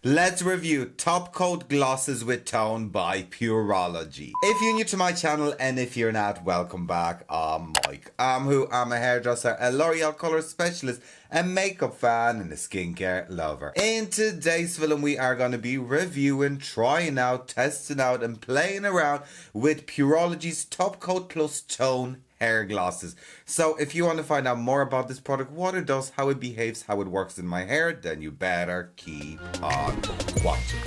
Let's review Top Coat Glosses with Tone by Pureology. If you're new to my channel and if you're not, welcome back. I'm Mike. I'm a hairdresser, a L'Oreal colour specialist, a makeup fan and a skincare lover. In today's film we are going to be reviewing, trying out, testing out and playing around with Pureology's Top Coat Plus Tone hair glosses. So if you want to find out more about this product, what it does, how it behaves, how it works in my hair, then you better keep on watching.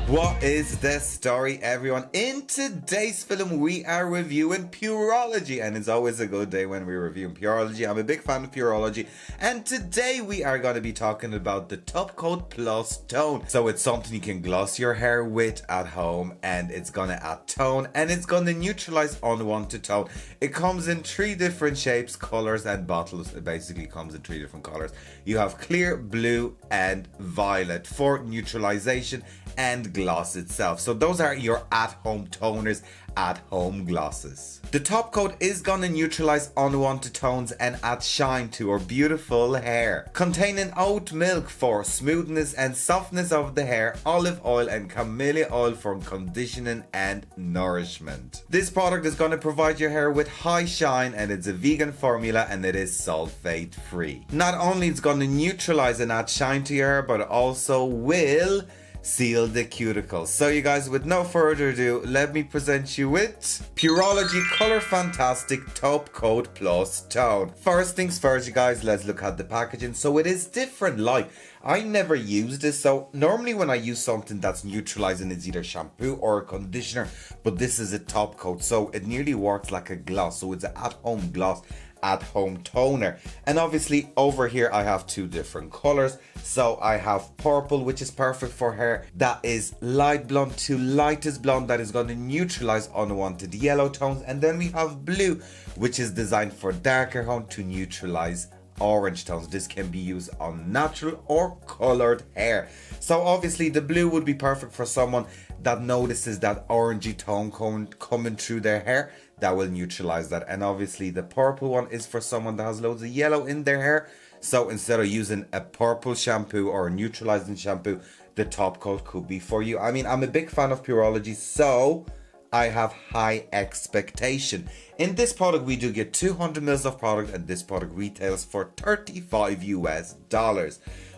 What is the story, everyone? In today's film we are reviewing Pureology, and it's always a good day when we're reviewing Pureology. I'm a big fan of Pureology, and today we are going to be talking about the Top Coat Plus Tone. So it's something you can gloss your hair with at home, and it's going to add tone and it's going to neutralize unwanted tone. It comes in 3 different shapes, colors and bottles. It basically comes in 3 different colors. You have clear, blue and violet for neutralization and gloss itself. So those are your at-home toners, at-home glosses. The top coat is gonna neutralize unwanted tones and add shine to our beautiful hair. Containing oat milk for smoothness and softness of the hair, olive oil and camellia oil for conditioning and nourishment. This product is gonna provide your hair with high shine, and it's a vegan formula and it is sulfate free. Not only it's gonna neutralize and add shine to your hair, but also will seal the cuticles. So you guys, with no further ado, let me present you with Pureology Color Fantastic Top Coat Plus Tone. First things first, you guys, let's look at the packaging. So it is different. Like, I never use this. So normally when I use something that's neutralizing, it's either shampoo or a conditioner, but this is a top coat, so it nearly works like a gloss. So it's an at-home gloss, at-home toner. And obviously over here I have 2 different colors. So I have purple, which is perfect for hair that is light blonde to lightest blonde, that is going to neutralize unwanted yellow tones. And then we have blue, which is designed for darker hair to neutralize orange tones. This can be used on natural or colored hair. So obviously the blue would be perfect for someone that notices that orangey tone coming through their hair. That will neutralize that. And obviously the purple one is for someone that has loads of yellow in their hair. So instead of using a purple shampoo or a neutralizing shampoo, the top coat could be for you. I mean, I'm a big fan of Pureology, so I have high expectation. In this product we do get 200 mils of product, and this product retails for $35 US,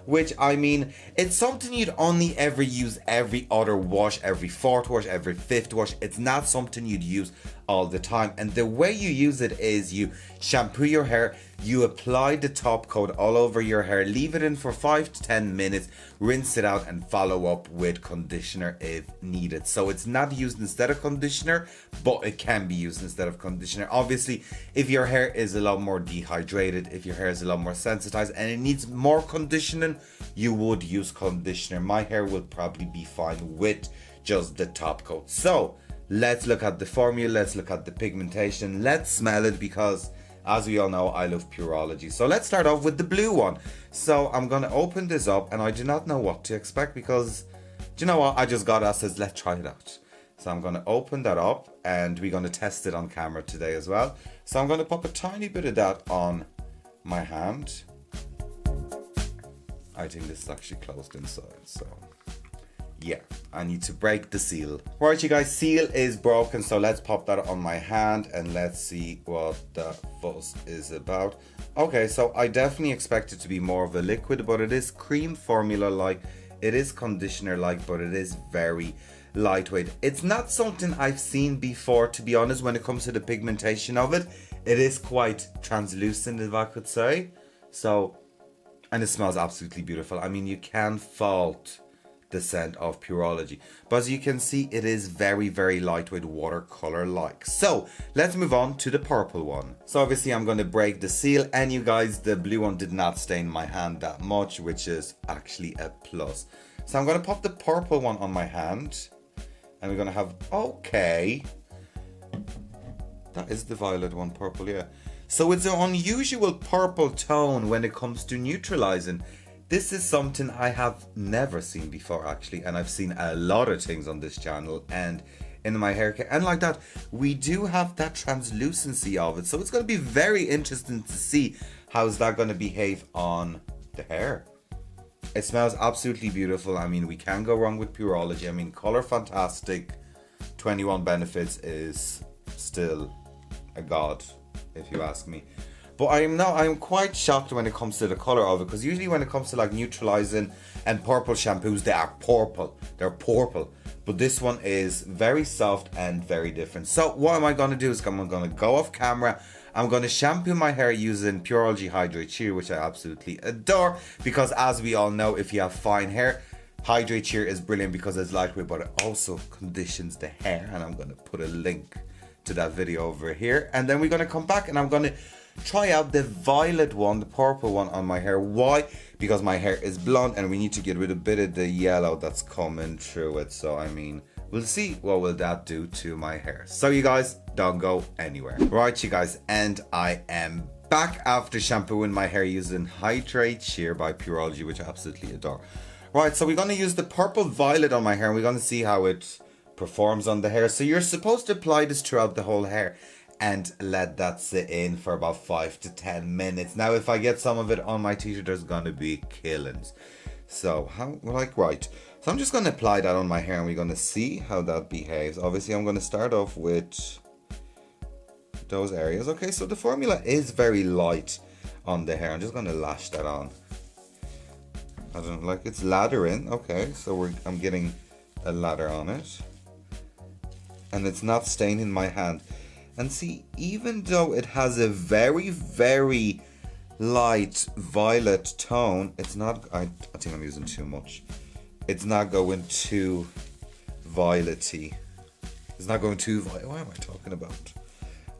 which, I mean, it's something you'd only ever use every other wash, every 4th wash, every 5th wash. It's not something you'd use all the time. And the way you use it is you shampoo your hair, you apply the top coat all over your hair, leave it in for 5 to 10 minutes, rinse it out and follow up with conditioner if needed. So it's not used instead of conditioner, but it can be used instead of conditioner. Obviously, if your hair is a lot more dehydrated, if your hair is a lot more sensitized and it needs more conditioning, you would use conditioner. My hair will probably be fine with just the top coat. So let's look at the formula, let's look at the pigmentation, let's smell it, because as we all know, I love Pureology. So let's start off with the blue one. So I'm gonna open this up, and I do not know what to expect, because do you know what, I just got us, says let's try it out. So I'm gonna open that up and we're gonna test it on camera today as well. So I'm gonna pop a tiny bit of that on my hand. I think this is actually closed inside, so yeah, I need to break the seal. Right, you guys, seal is broken, so let's pop that on my hand and let's see what the fuss is about. Okay, so I definitely expect it to be more of a liquid, but it is cream formula like, it is conditioner like, but it is very lightweight. It's not something I've seen before, to be honest, when it comes to the pigmentation of it. It is quite translucent, if I could say. So, and it smells absolutely beautiful. I mean, you can't fault the scent of Pureology, but as you can see, it is very, very lightweight, watercolor like. So let's move on to the purple one. So obviously I'm going to break the seal, and you guys, the blue one did not stain my hand that much, which is actually a plus. So I'm going to pop the purple one on my hand, and we're going to have, okay, that is the violet one, purple, yeah. So it's an unusual purple tone when it comes to neutralizing. This is something I have never seen before, actually, and I've seen a lot of things on this channel and in my hair care, and like that, we do have that translucency of it. So it's going to be very interesting to see how's that going to behave on the hair? It smells absolutely beautiful. I mean, we can't go wrong with Pureology. I mean, color fantastic. 21 benefits is still a god, if you ask me. But I'm quite shocked when it comes to the color of it, because usually when it comes to like neutralizing and purple shampoos, they are purple. They're purple. But this one is very soft and very different. So what am I going to do is I'm going to go off camera. I'm going to shampoo my hair using Pureology Hydrate Sheer, which I absolutely adore. Because as we all know, if you have fine hair, Hydrate Sheer is brilliant because it's lightweight, but it also conditions the hair. And I'm going to put a link to that video over here. And then we're going to come back and I'm going to try out the violet one, the purple one on my hair. Why? Because my hair is blonde and we need to get rid of a bit of the yellow that's coming through it. So I mean, we'll see what will that do to my hair. So you guys don't go anywhere. Right, you guys, and I am back after shampooing my hair using Hydrate Sheer by Pureology, which I absolutely adore. Right, so we're going to use the purple violet on my hair and we're going to see how it performs on the hair. So you're supposed to apply this throughout the whole hair and let that sit in for about 5 to 10 minutes. Now, if I get some of it on my t-shirt, there's gonna be killings. So, right. So I'm just gonna apply that on my hair and we're gonna see how that behaves. Obviously, I'm gonna start off with those areas. Okay, so the formula is very light on the hair. I'm just gonna lash that on. I don't know, like it's lathering. Okay, so I'm getting a lather on it. And it's not staining my hand. And see, even though it has a very, very light violet tone, it's not, I think I'm using too much. It's not going too violet-y. It's not going too violet. What am I talking about?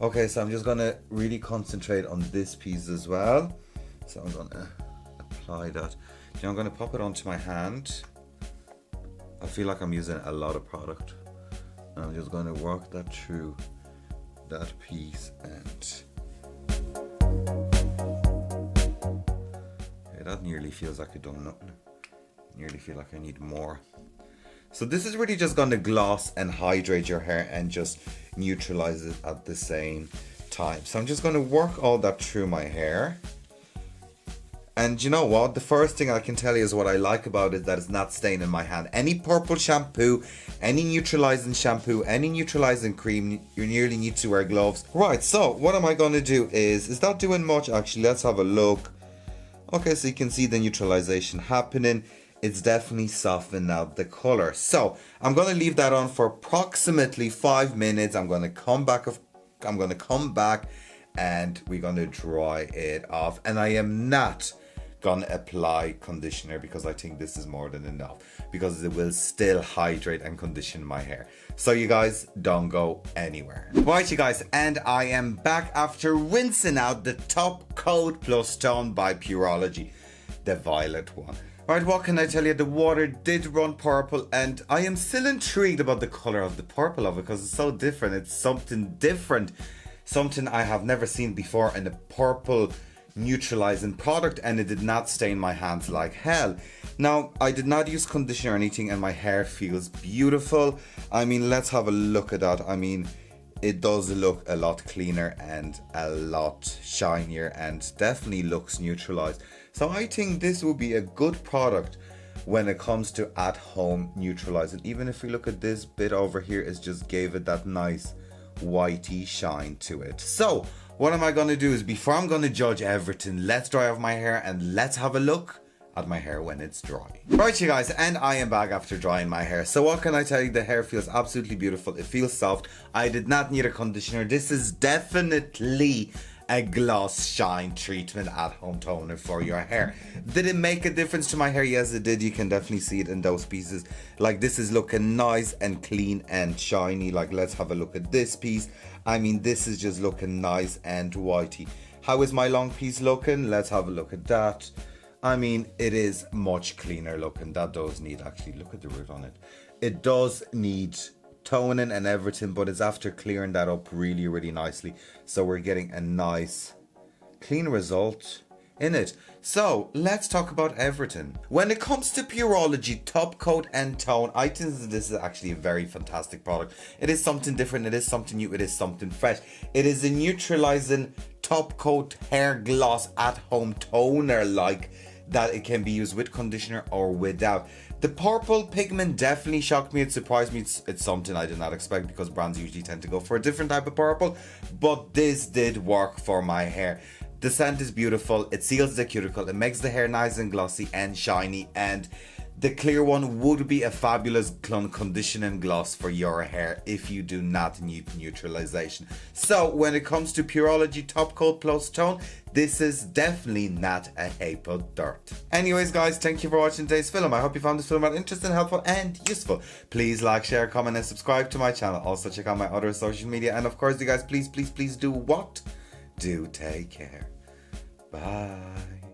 Okay, so I'm just going to really concentrate on this piece as well. So I'm going to apply that. Now I'm going to pop it onto my hand. I feel like I'm using a lot of product. And I'm just going to work that through that piece and okay, that nearly feels like I done nothing. Nearly feel like I need more. So this is really just going to gloss and hydrate your hair and just neutralize it at the same time. So I'm just going to work all that through my hair. And you know what? The first thing I can tell you is what I like about it, that it's not staining my hand. Any purple shampoo, any neutralizing shampoo, any neutralizing cream, you nearly need to wear gloves. Right, so what am I going to do is that doing much actually? Let's have a look. Okay, so you can see the neutralization happening. It's definitely softened out the color. So I'm going to leave that on for approximately 5 minutes. I'm going to come back and we're going to dry it off. And I am not gonna apply conditioner because I think this is more than enough, because it will still hydrate and condition my hair. So you guys don't go anywhere. Right, you guys, and I am back after rinsing out the top coat plus tone by Pureology, the violet one. Right, what can I tell you? The water did run purple and I am still intrigued about the color of the purple of it because it's so different. It's something different, something I have never seen before in a purple neutralizing product, and it did not stain my hands like hell. Now, I did not use conditioner or anything and my hair feels beautiful. I mean, let's have a look at that. I mean, it does look a lot cleaner and a lot shinier and definitely looks neutralized. So I think this will be a good product when it comes to at-home neutralizing. Even if we look at this bit over here, it just gave it that nice whitey shine to it. So what am I going to do is, before I'm going to judge everything, let's dry off my hair and let's have a look at my hair when it's dry. Right, you guys, and I am back after drying my hair. So what can I tell you? The hair feels absolutely beautiful. It feels soft. I did not need a conditioner. This is definitely a gloss shine treatment at home toner for your hair. Did it make a difference to my hair? Yes, it did. You can definitely see it in those pieces. Like, this is looking nice and clean and shiny. Like, let's have a look at this piece. I mean, this is just looking nice and whitey. How is my long piece looking? Let's have a look at that. I mean, it is much cleaner looking. That does need, actually, look at the root on it. It does need toning and everything, but it's after clearing that up really, really nicely. So we're getting a nice clean result in it. So let's talk about everything. When it comes to Pureology top coat and tone, I think that this is actually a very fantastic product. It is something different, it is something new, it is something fresh. It is a neutralizing top coat hair gloss at home toner, like that it can be used with conditioner or without. The purple pigment definitely shocked me. It surprised me. It's something I did not expect because brands usually tend to go for a different type of purple, but this did work for my hair. The scent is beautiful, it seals the cuticle, it makes the hair nice and glossy and shiny, and the clear one would be a fabulous conditioning gloss for your hair if you do not need neutralization. So when it comes to Pureology Top Coat Plus Tone, this is definitely not a heap of dirt. Anyways guys, thank you for watching today's film. I hope you found this film interesting, helpful and useful. Please like, share, comment and subscribe to my channel. Also check out my other social media, and of course you guys please do what? Do take care. Bye.